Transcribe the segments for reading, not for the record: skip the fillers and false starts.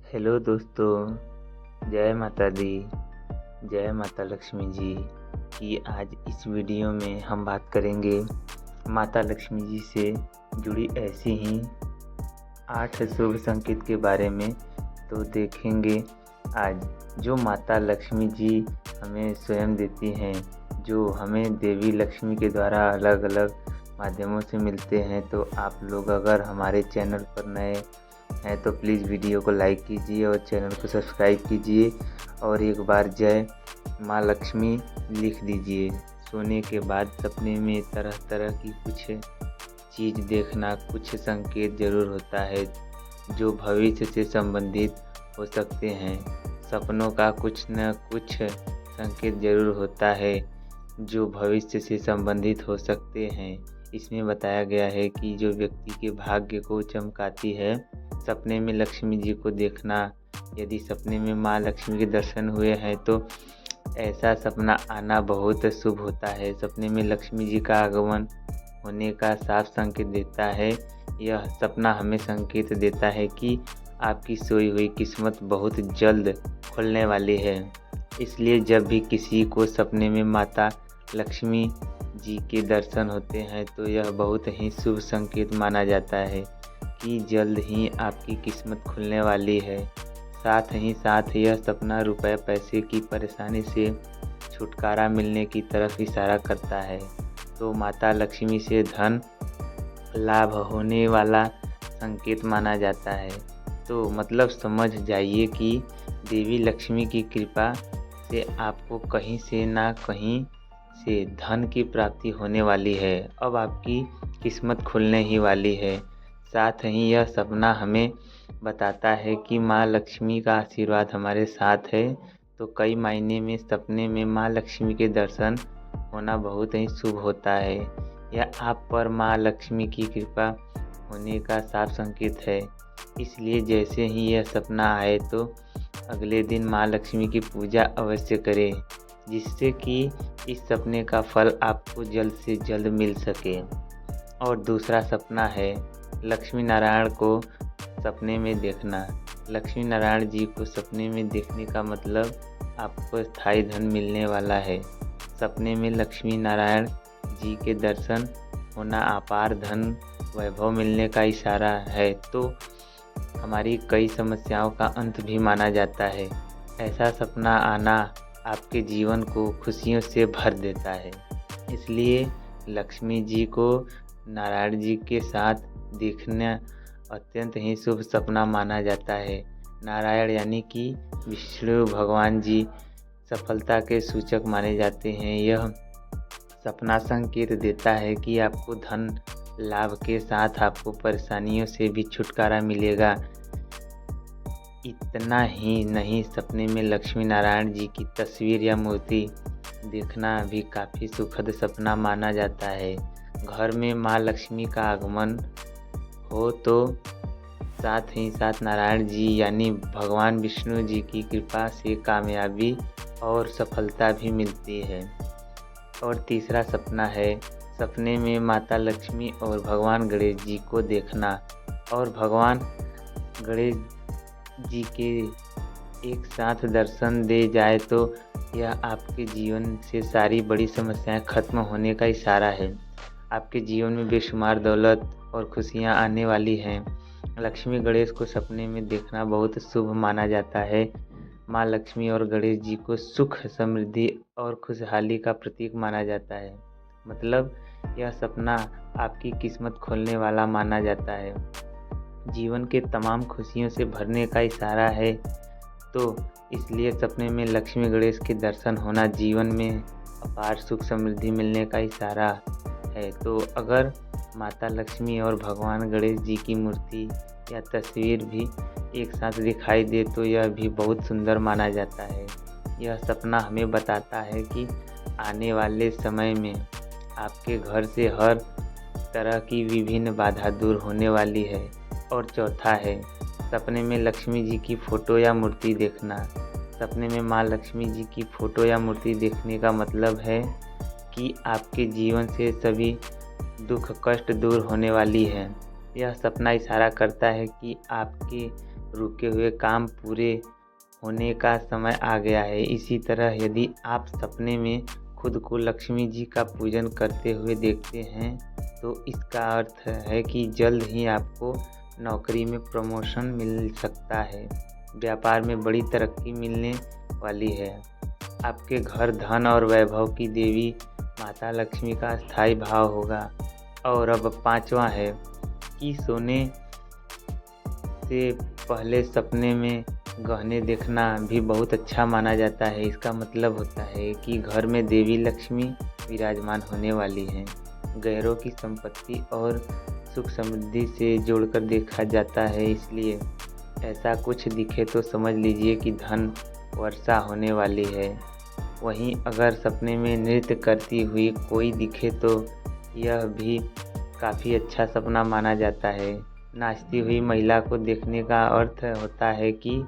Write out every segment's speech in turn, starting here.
Hello दोस्तों, जय माता दी, जय माता लक्ष्मी जी की। आज इस वीडियो में हम बात करेंगे माता लक्ष्मी जी से जुड़ी ऐसी ही 8 शुभ संकेत के बारे में। तो देखेंगे आज जो माता लक्ष्मी जी हमें स्वयं देती हैं, जो हमें देवी लक्ष्मी के द्वारा अलग अलग माध्यमों से मिलते हैं। तो आप लोग अगर हमारे चैनल पर नए हैं तो प्लीज़ वीडियो को लाइक कीजिए और चैनल को सब्सक्राइब कीजिए और एक बार जय माँ लक्ष्मी लिख दीजिए। सोने के बाद सपने में तरह तरह की कुछ चीज़ देखना, कुछ संकेत ज़रूर होता है जो भविष्य से संबंधित हो सकते हैं। सपनों का कुछ न कुछ संकेत ज़रूर होता है जो भविष्य से संबंधित हो सकते हैं। इसमें बताया गया है कि जो व्यक्ति के भाग्य को चमकाती है, सपने में लक्ष्मी जी को देखना। यदि सपने में माँ लक्ष्मी के दर्शन हुए हैं तो ऐसा सपना आना बहुत शुभ होता है। सपने में लक्ष्मी जी का आगमन होने का साफ संकेत देता है। यह सपना हमें संकेत देता है कि आपकी सोई हुई किस्मत बहुत जल्द खुलने वाली है। इसलिए जब भी किसी को सपने में माता लक्ष्मी जी के दर्शन होते हैं तो यह बहुत ही शुभ संकेत माना जाता है कि जल्द ही आपकी किस्मत खुलने वाली है। साथ ही साथ यह सपना रुपए पैसे की परेशानी से छुटकारा मिलने की तरफ इशारा करता है। तो माता लक्ष्मी से धन लाभ होने वाला संकेत माना जाता है। तो मतलब समझ जाइए कि देवी लक्ष्मी की कृपा से आपको कहीं से ना कहीं से धन की प्राप्ति होने वाली है। अब आपकी किस्मत खुलने ही वाली है। साथ ही यह सपना हमें बताता है कि माँ लक्ष्मी का आशीर्वाद हमारे साथ है। तो कई मायने में सपने में माँ लक्ष्मी के दर्शन होना बहुत ही शुभ होता है। यह आप पर माँ लक्ष्मी की कृपा होने का साफ संकेत है। इसलिए जैसे ही यह सपना आए तो अगले दिन माँ लक्ष्मी की पूजा अवश्य करें, जिससे कि इस सपने का फल आपको जल्द से जल्द मिल सके। और दूसरा सपना है लक्ष्मी नारायण को सपने में देखना। लक्ष्मी नारायण जी को सपने में देखने का मतलब आपको स्थायी धन मिलने वाला है। सपने में लक्ष्मी नारायण जी के दर्शन होना अपार धन वैभव मिलने का इशारा है। तो हमारी कई समस्याओं का अंत भी माना जाता है। ऐसा सपना आना आपके जीवन को खुशियों से भर देता है। इसलिए लक्ष्मी जी को नारायण जी के साथ देखना अत्यंत ही शुभ सपना माना जाता है। नारायण यानी कि विष्णु भगवान जी सफलता के सूचक माने जाते हैं। यह सपना संकेत देता है कि आपको धन लाभ के साथ आपको परेशानियों से भी छुटकारा मिलेगा। इतना ही नहीं, सपने में लक्ष्मी नारायण जी की तस्वीर या मूर्ति देखना भी काफ़ी सुखद सपना माना जाता है। घर में माँ लक्ष्मी का आगमन हो तो साथ ही साथ नारायण जी यानी भगवान विष्णु जी की कृपा से कामयाबी और सफलता भी मिलती है। और तीसरा सपना है सपने में माता लक्ष्मी और भगवान गणेश जी को देखना। और भगवान गणेश जी के एक साथ दर्शन दे जाए तो यह आपके जीवन से सारी बड़ी समस्याएं खत्म होने का इशारा है। आपके जीवन में बेशुमार दौलत और खुशियां आने वाली हैं। लक्ष्मी गणेश को सपने में देखना बहुत शुभ माना जाता है। माँ लक्ष्मी और गणेश जी को सुख, समृद्धि और खुशहाली का प्रतीक माना जाता है। मतलब यह सपना आपकी किस्मत खोलने वाला माना जाता है, जीवन के तमाम खुशियों से भरने का इशारा है। तो इसलिए सपने में लक्ष्मी गणेश के दर्शन होना जीवन में अपार सुख समृद्धि मिलने का इशारा है। तो अगर माता लक्ष्मी और भगवान गणेश जी की मूर्ति या तस्वीर भी एक साथ दिखाई दे तो यह भी बहुत सुंदर माना जाता है। यह सपना हमें बताता है कि आने वाले समय में आपके घर से हर तरह की विभिन्न बाधा दूर होने वाली है। और चौथा है सपने में लक्ष्मी जी की फ़ोटो या मूर्ति देखना। सपने में माँ लक्ष्मी जी की फ़ोटो या मूर्ति देखने का मतलब है कि आपके जीवन से सभी दुख कष्ट दूर होने वाली है। यह सपना इशारा करता है कि आपके रुके हुए काम पूरे होने का समय आ गया है। इसी तरह यदि आप सपने में खुद को लक्ष्मी जी का पूजन करते हुए देखते हैं तो इसका अर्थ है कि जल्द ही आपको नौकरी में प्रमोशन मिल सकता है, व्यापार में बड़ी तरक्की मिलने वाली है। आपके घर धन और वैभव की देवी माता लक्ष्मी का स्थायी भाव होगा। और अब पांचवा है कि सोने से पहले सपने में गहने देखना भी बहुत अच्छा माना जाता है। इसका मतलब होता है कि घर में देवी लक्ष्मी विराजमान होने वाली हैं। गैरों की संपत्ति और सुख समृद्धि से जोड़कर देखा जाता है, इसलिए ऐसा कुछ दिखे तो समझ लीजिए कि धन वर्षा होने वाली है। वहीं अगर सपने में नृत्य करती हुई कोई दिखे तो यह भी काफ़ी अच्छा सपना माना जाता है। नाचती हुई महिला को देखने का अर्थ होता है कि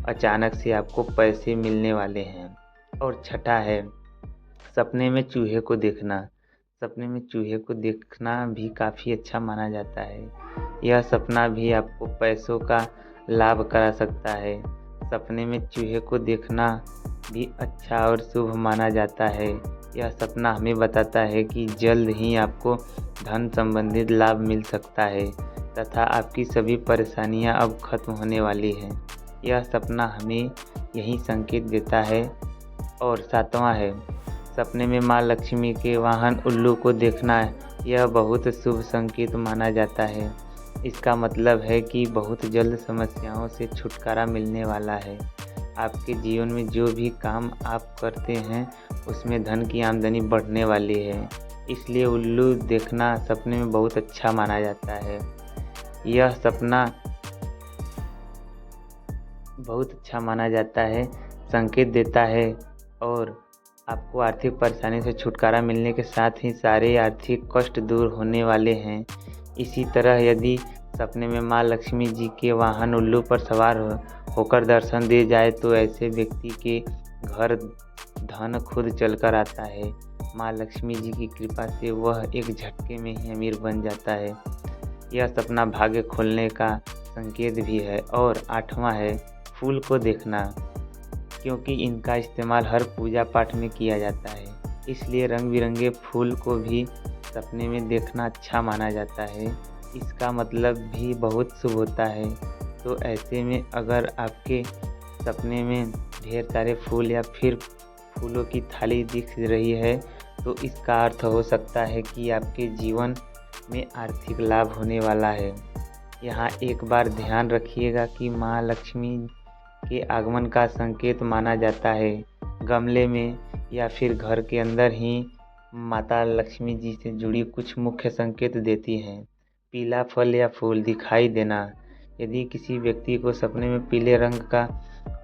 अचानक से आपको पैसे मिलने वाले हैं। और छठा है सपने में चूहे को देखना। सपने में चूहे को देखना भी काफ़ी अच्छा माना जाता है। यह सपना भी आपको पैसों का लाभ करा सकता है। सपने में चूहे को देखना भी अच्छा और शुभ माना जाता है। यह सपना हमें बताता है कि जल्द ही आपको धन संबंधित लाभ मिल सकता है तथा आपकी सभी परेशानियां अब खत्म होने वाली हैं। यह सपना हमें यही संकेत देता है। और सातवां है सपने में माँ लक्ष्मी के वाहन उल्लू को देखना। यह बहुत शुभ संकेत माना जाता है। इसका मतलब है कि बहुत जल्द समस्याओं से छुटकारा मिलने वाला है। आपके जीवन में जो भी काम आप करते हैं उसमें धन की आमदनी बढ़ने वाली है, इसलिए उल्लू देखना सपने में बहुत अच्छा माना जाता है। यह सपना बहुत अच्छा माना जाता है, संकेत देता है और आपको आर्थिक परेशानी से छुटकारा मिलने के साथ ही सारे आर्थिक कष्ट दूर होने वाले हैं। इसी तरह यदि सपने में माँ लक्ष्मी जी के वाहन उल्लू पर सवार होकर दर्शन दे जाए तो ऐसे व्यक्ति के घर धन खुद चलकर आता है। माँ लक्ष्मी जी की कृपा से वह एक झटके में ही अमीर बन जाता है। यह सपना भाग्य खोलने का संकेत भी है। और आठवां है फूल को देखना, क्योंकि इनका इस्तेमाल हर पूजा पाठ में किया जाता है, इसलिए रंग बिरंगे फूल को भी सपने में देखना अच्छा माना जाता है। इसका मतलब भी बहुत शुभ होता है। तो ऐसे में अगर आपके सपने में ढेर सारे फूल या फिर फूलों की थाली दिख रही है तो इसका अर्थ हो सकता है कि आपके जीवन में आर्थिक लाभ होने वाला है। यहाँ एक बार ध्यान रखिएगा कि माँ लक्ष्मी के आगमन का संकेत माना जाता है। गमले में या फिर घर के अंदर ही माता लक्ष्मी जी से जुड़ी कुछ मुख्य संकेत देती हैं। पीला फल या फूल दिखाई देना। यदि किसी व्यक्ति को सपने में पीले रंग का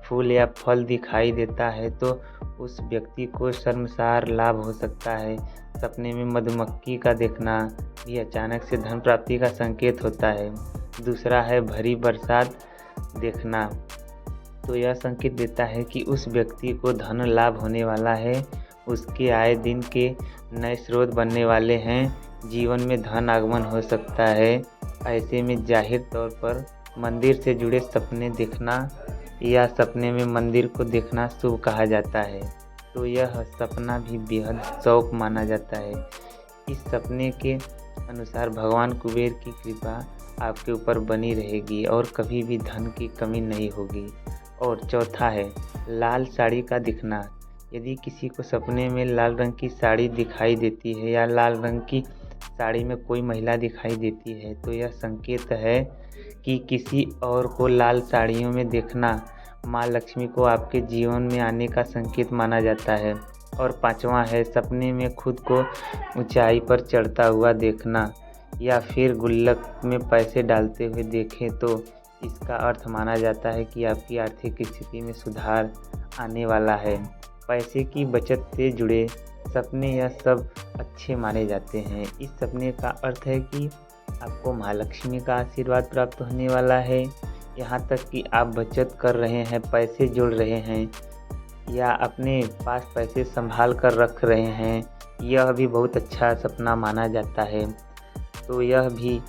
फूल या फल दिखाई देता है तो उस व्यक्ति को शर्मसार लाभ हो सकता है। सपने में मधुमक्खी का देखना भी अचानक से धन प्राप्ति का संकेत होता है। दूसरा है भरी बरसात देखना, तो यह संकेत देता है कि उस व्यक्ति को धन लाभ होने वाला है, उसके आए दिन के नए स्रोत बनने वाले हैं, जीवन में धन आगमन हो सकता है। ऐसे में जाहिर तौर पर मंदिर से जुड़े सपने देखना या सपने में मंदिर को देखना शुभ कहा जाता है, तो यह सपना भी बेहद शौक माना जाता है। इस सपने के अनुसार भगवान कुबेर की कृपा आपके ऊपर बनी रहेगी और कभी भी धन की कमी नहीं होगी। और चौथा है लाल साड़ी का दिखना। यदि किसी को सपने में लाल रंग की साड़ी दिखाई देती है या लाल रंग की साड़ी में कोई महिला दिखाई देती है तो यह संकेत है कि किसी और को लाल साड़ियों में देखना माँ लक्ष्मी को आपके जीवन में आने का संकेत माना जाता है। और पांचवा है सपने में खुद को ऊंचाई पर चढ़ता हुआ देखना या फिर गुल्लक में पैसे डालते हुए देखें तो इसका अर्थ माना जाता है कि आपकी आर्थिक स्थिति में सुधार आने वाला है। पैसे की बचत से जुड़े सपने यह सब अच्छे माने जाते हैं। इस सपने का अर्थ है कि आपको माँ लक्ष्मी का आशीर्वाद प्राप्त होने वाला है। यहाँ तक कि आप बचत कर रहे हैं, पैसे जोड़ रहे हैं या अपने पास पैसे संभाल कर रख रहे हैं, यह भी बहुत अच्छा सपना माना जाता है। तो यह भी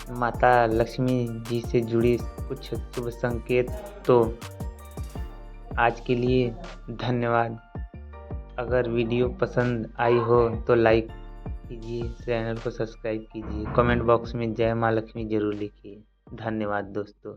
माता लक्ष्मी जी से जुड़ी कुछ शुभ संकेत। तो आज के लिए धन्यवाद। अगर वीडियो पसंद आई हो तो लाइक कीजिए, चैनल को सब्सक्राइब कीजिए, कमेंट बॉक्स में जय माँ लक्ष्मी जरूर लिखिए। धन्यवाद दोस्तों।